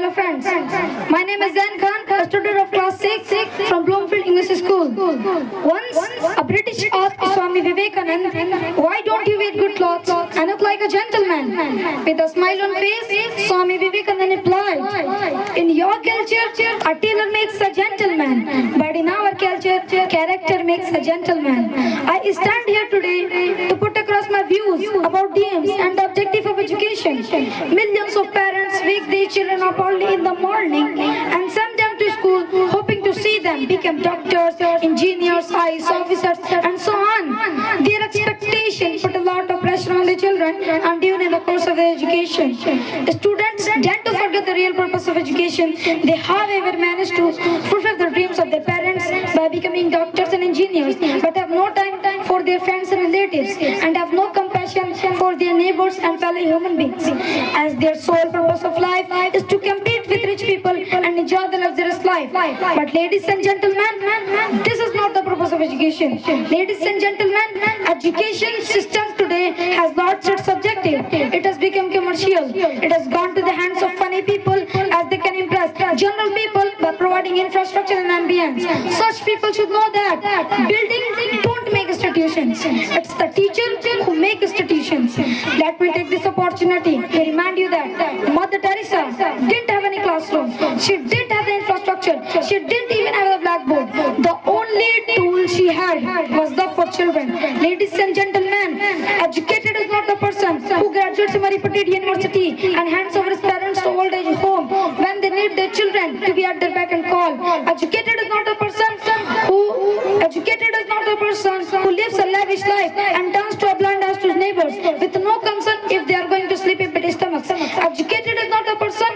Hello friends, my name is Zain Khan, a student of class 6 from Bloomfield English School. Once a British asked Swami Vivekanand, why don't you wear good clothes and look like a gentleman? With a smile on face, Swami Vivekanand replied, in your culture, a tailor makes a gentleman, but in our culture, character makes a gentleman. I stand here today to put across my views about the aims and the objective of education. Millions of parents wake their children up early in the morning and send them to school hoping to see them become doctors, engineers, IAS officers and so on. Their expectation put a lot of pressure on the children and even in the course of their education. Students tend to forget the real purpose of education. They however manage to fulfill the dreams of their parents by becoming doctors and engineers, but have no time for their friends and relatives and have no compassion for their neighbors and fellow human beings, as their sole purpose of life is to compete with rich people and enjoy the luxurious life. But ladies and gentlemen, this is not the purpose of education. Ladies and gentlemen, education system today has lost its objective. It has become commercial. It has gone to the hands of funny people as they can impress general people by providing infrastructure and ambience. Such people should know that buildings don't make institutions. It's the teacher who make institutions. Let me take this opportunity to remind you that Mother Teresa didn't have any classroom. She didn't have the infrastructure. She didn't even have a blackboard. The only tool she had was love for children. Ladies and gentlemen, educated is not the person who graduates from a reputed university and hands over his parents to old age home when they need their children to be at their beck and call. Educated is not the person who lives a lavish life and turns to a blind ass to his neighbors with no concern if they are going to sleep in empty stomachs. Educated is not a person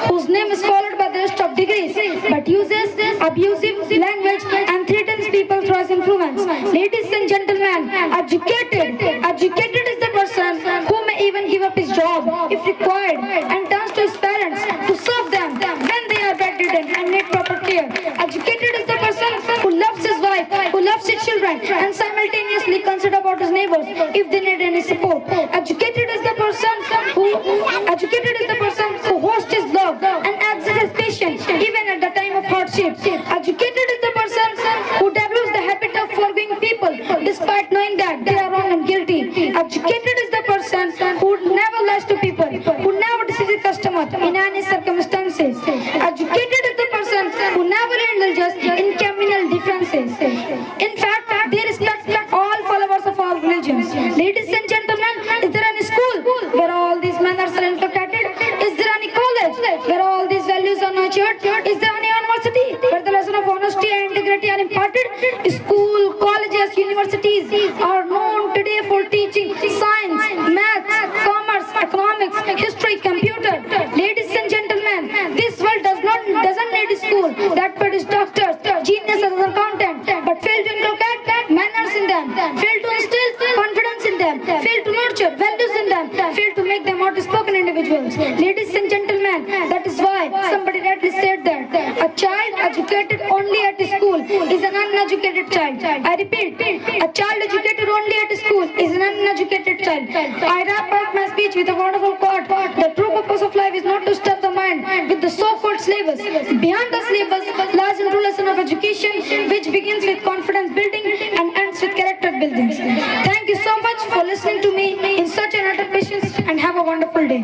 whose name is followed by the list of degrees but uses abusive language and threatens people through his influence. Ladies and gentlemen, educated is the person who may even give up his job if required and turns to his parents to serve them when they are bedridden and need proper care. Educated is the person who loves his wife, who loves his children and simultaneously consider about his neighbors if they need any support. Educated is the person who hosts his love and acts as patient even at the time of hardship. Educated is the person who develops the habit of forgiving people despite knowing that they are wrong and guilty. Educated is the person who never lies to people, who never deceives a customer in any circumstances. Educated is the person who never indulges in communal differences. In fact, they respect all followers of all religions. Ladies and gentlemen, is there any school where all these manners are inculcated? Is there any college where all these values are nurtured? Is there any university where the lesson of honesty and integrity are imparted? School, colleges, universities are known today for teaching science, maths, commerce, economics, history, computer. Ladies and gentlemen, this world doesn't need a school that produces doctors, geniuses as accountant, but fail to inculcate manners in them, fail to instill confidence in them, fail to nurture values in them, fail to make them outspoken individuals. Ladies and gentlemen, that is why somebody rightly said that a child educated only at school is an uneducated child. I repeat, a child educated only at school is an uneducated child. I wrap up my speech with a wonderful quote. The true purpose of life is not to stuff the mind with the so-called syllabus. Beyond the syllabus lies a true lesson of education which begins with confidence building and ends with character building. Thank you so much for listening to me in such an utter patience and have a wonderful day.